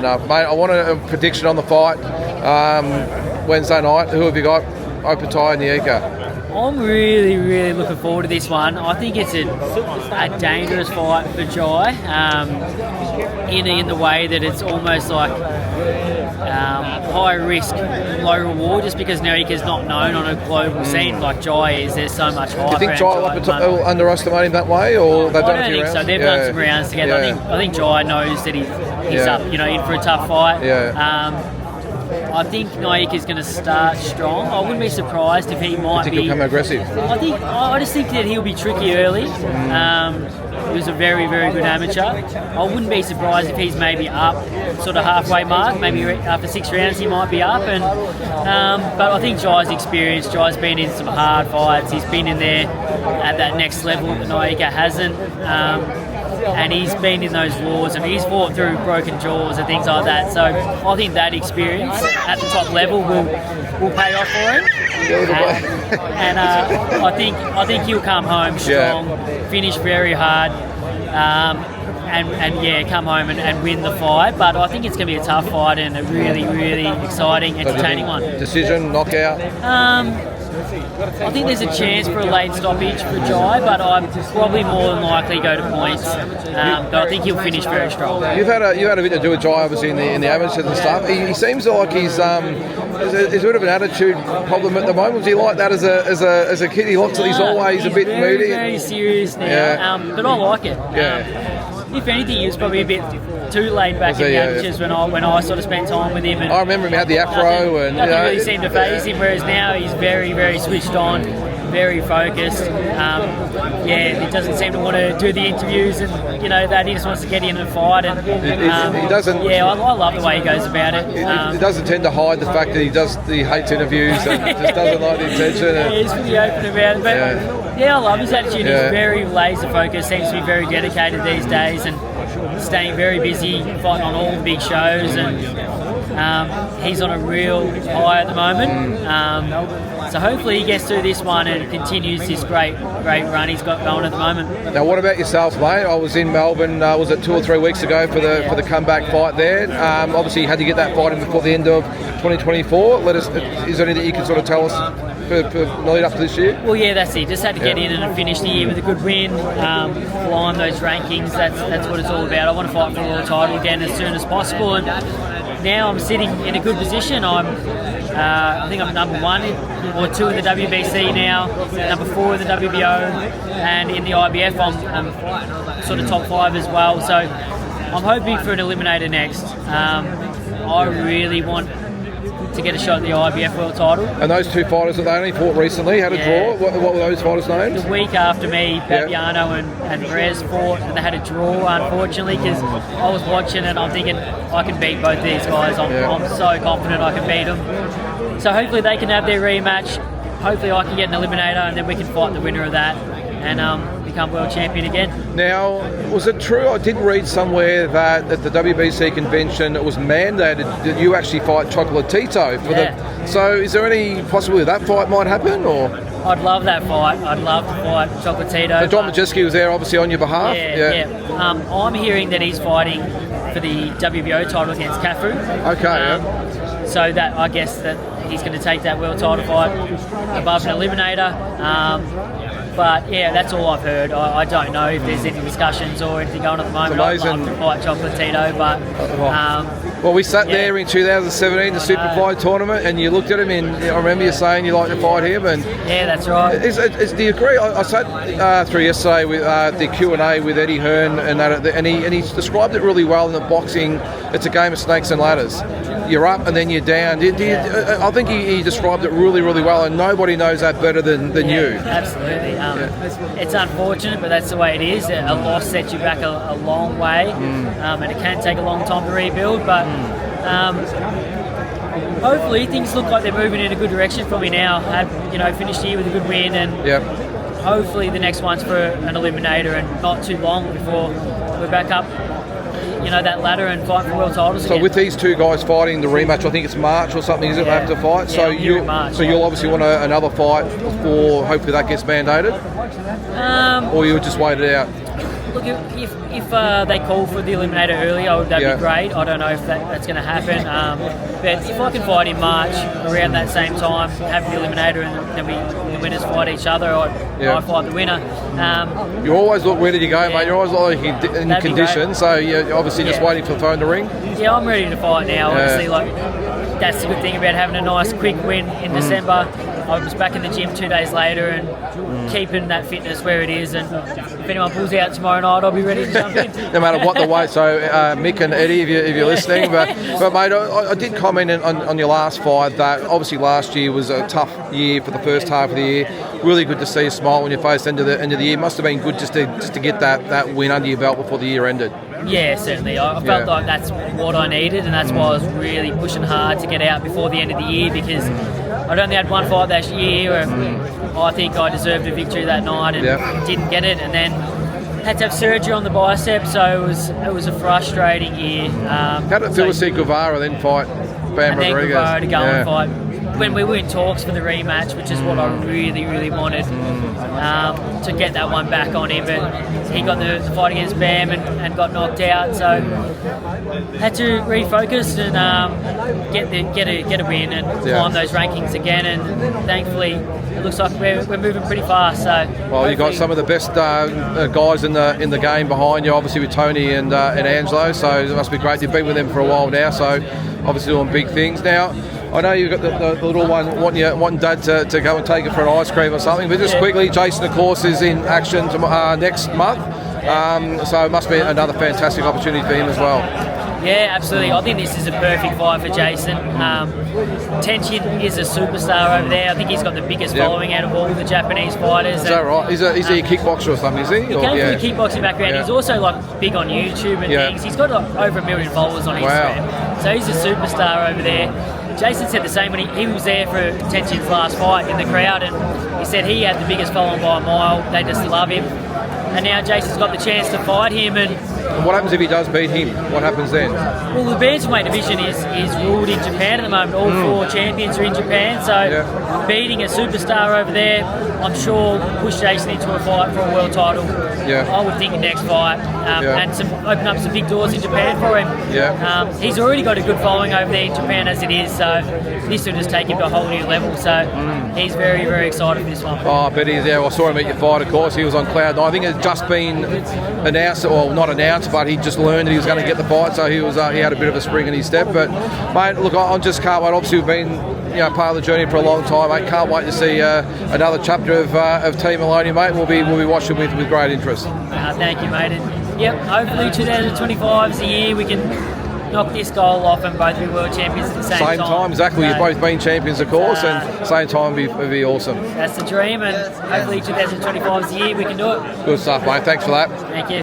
Mate, I want a prediction on the fight Wednesday night. Who have you got? Opatai and Nika. I'm really, really looking forward to this one. I think it's a dangerous fight for Jai, in the way that it's almost like high risk, low reward, just because Narika's not known on a global scene like Jai is. There's so much hype. Do you think Jai will underestimate him that way, or they've done a few rounds? I don't think so. They've done some rounds together. I think Jai knows that he's up, in for a tough fight. I think Naik is going to start strong. I wouldn't be surprised if he might he'll come aggressive. I just think that he'll be tricky early. He was a very, very good amateur. I wouldn't be surprised if he's maybe up sort of halfway mark. Maybe after 6 rounds he might be up. But I think Jai's experienced. Jai's been in some hard fights. He's been in there at that next level that Naika hasn't. And he's been in those wars and he's fought through broken jaws and things like that. So I think that experience at the top level will pay off for him. And I think he'll come home strong, finish very hard, and come home and win the fight. But I think it's going to be a tough fight and a really, really exciting, entertaining one. Decision, knockout? I think there's a chance for a late stoppage for Jai, but I'd probably more than likely go to points. But I think he'll finish very strong. You had a bit to do with Jai, obviously, in the amateurs and stuff. He seems like he's a bit of an attitude problem at the moment. Was he like that as a kid? He's always a bit moody. Very serious now, but I like it. If anything, he was probably a bit too laid back in the amateurs when I sort of spent time with him. And I remember him had the afro and nothing really seemed to faze him. Whereas now he's very, very switched on, very focused. He doesn't seem to want to do the interviews and that he just wants to get in and fight. And he doesn't. Yeah, I love the way he goes about it. He doesn't tend to hide the fact that he hates interviews and just doesn't like the attention. He's pretty open about it. But I love his attitude. He's very laser focused. Seems to be very dedicated these days and staying very busy, fighting on all the big shows, and he's on a real high at the moment. So hopefully he gets through this one and continues this great run he's got going at the moment. Now, what about yourself, mate? I was in Melbourne, was it 2 or 3 weeks ago for the comeback fight there? Obviously, you had to get that fight in before the end of 2024. Is there anything you can sort of tell us for the lead up to this year? Well, yeah, that's it. Just had to get in and finish the year with a good win, climb those rankings. That's what it's all about. I want to fight for a world title again as soon as possible, and now I'm sitting in a good position. I think I'm number 1 or 2 in the WBC now, number 4 in the WBO, and in the IBF I'm sort of top 5 as well. So I'm hoping for an eliminator next. I really want to get a shot at the IBF world title. And those 2 fighters that they only fought recently had a draw. What were those fighters' names? The week after me, Fabiano and Perez fought, and they had a draw, unfortunately, because I was watching and I'm thinking I can beat both these guys. I'm so confident I can beat them. So hopefully they can have their rematch. Hopefully I can get an eliminator, and then we can fight the winner of that and become world champion again. Now, was it true? I did read somewhere that at the WBC convention it was mandated that you actually fight Chocolatito for the. So, is there any possibility that fight might happen, or? I'd love that fight. I'd love to fight Chocolatito. John Majeski was there, obviously, on your behalf. I'm hearing that he's fighting for the WBO title against Cafu. Okay. So that I guess that he's going to take that world title fight above an eliminator. But that's all I've heard. I don't know if there's any discussions or anything going on at the moment. I'd love to fight Chocolatito, but well, we sat there in 2017, the Superfly tournament, and you looked at him, and I remember you saying you like to fight him. And that's right. Do you agree? I sat through yesterday with the Q&A with Eddie Hearn, and he described it really well in that boxing. It's a game of snakes and ladders. You're up and then you're down. I think he described it really, really well, and nobody knows that better than you. Absolutely. It's unfortunate, but that's the way it is. A loss sets you back a long way, and it can take a long time to rebuild, but hopefully things look like they're moving in a good direction for me now. Finished the year with a good win, and hopefully the next one's for an eliminator and not too long before we're back up that ladder and fight for world titles again. So with these 2 guys fighting the rematch, I think it's March or something, isn't it? They have to fight. So you'll obviously want another fight before hopefully that gets mandated, or you would just wait it out. look, if they call for the eliminator earlier, that'd be great. I don't know if that's going to happen. But if I can fight in March around that same time, have the eliminator, and then the winners fight each other, or I fight the winner. You always look, where did you go, mate? You always look in condition, so you're obviously just waiting for the phone to ring. Yeah, I'm ready to fight now. Obviously, that's the good thing about having a nice quick win in December. I was back in the gym 2 days later and keeping that fitness where it is. And if anyone pulls out tomorrow night, I'll be ready to jump in. No matter what the weight. So Mick and Eddie, if you're listening, but mate, I did comment on your last fight that obviously last year was a tough year for the first half of the year. Really good to see a smile when you faced into the end of the year. Must have been good just to get that win under your belt before the year ended. Yeah, certainly. I felt like that's what I needed, and that's why I was really pushing hard to get out before the end of the year, because I'd only had one fight that year, and I think I deserved a victory that night and didn't get it, and then had to have surgery on the bicep, so it was a frustrating year. How did it feel to see Guevara then fight Bam Rodriguez? And then Guevara to go and fight. When we were in talks for the rematch, which is what I really, really wanted, to get that one back on him, but he got the fight against Bam and got knocked out, so had to refocus and get a win and climb those rankings again, and thankfully it looks like we're moving pretty fast. So well, you got some of the best guys in the game behind you, obviously with Tony and Angelo, so it must be great. You've been with them for a while now, so obviously doing big things now. I know you've got the little one wanting Dad to go and take it for an ice cream or something, but just quickly, Jason, of course, is in action next month, so it must be another fantastic opportunity for him as well. Yeah, absolutely. I think this is a perfect fight for Jason. Tenshin is a superstar over there. I think he's got the biggest following out of all the Japanese fighters. Is that right? Is he a kickboxer or something, is he? He came from a kickboxing background. He's also big on YouTube and things. He's got over 1 million followers on Instagram. So he's a superstar over there. Jason said the same when he was there for Tenshin's last fight in the crowd, and he said he had the biggest following by a mile. They just love him. And now Jason's got the chance to fight him. And what happens if he does beat him? What happens then? Well, the bantamweight division is ruled in Japan at the moment. All 4 champions are in Japan, so beating a superstar over there, I'm sure, will push Jason into a fight for a world title. I would think next fight, and open up some big doors in Japan for him. He's already got a good following over there in Japan as it is, so this will just take him to a whole new level. So he's very, very excited for this one. Oh, I bet he is. Yeah, I saw him at your fight, of course. He was on cloud 9. I think it's just been announced, or not announced, but he just learned that he was going to get the fight, so he had a bit of a spring in his step. But mate, look, I just can't wait. Obviously, we've been part of the journey for a long time. I can't wait to see another chapter of Team Moloney, mate. We'll be watching with great interest. Thank you, mate. And, hopefully 2025 is the year we can knock this goal off and both be world champions at the same time. Exactly. You've both been champions, of course, and same time would be awesome. That's the dream, and hopefully 2025 is the year we can do it. Good stuff, mate. Thanks for that. Thank you.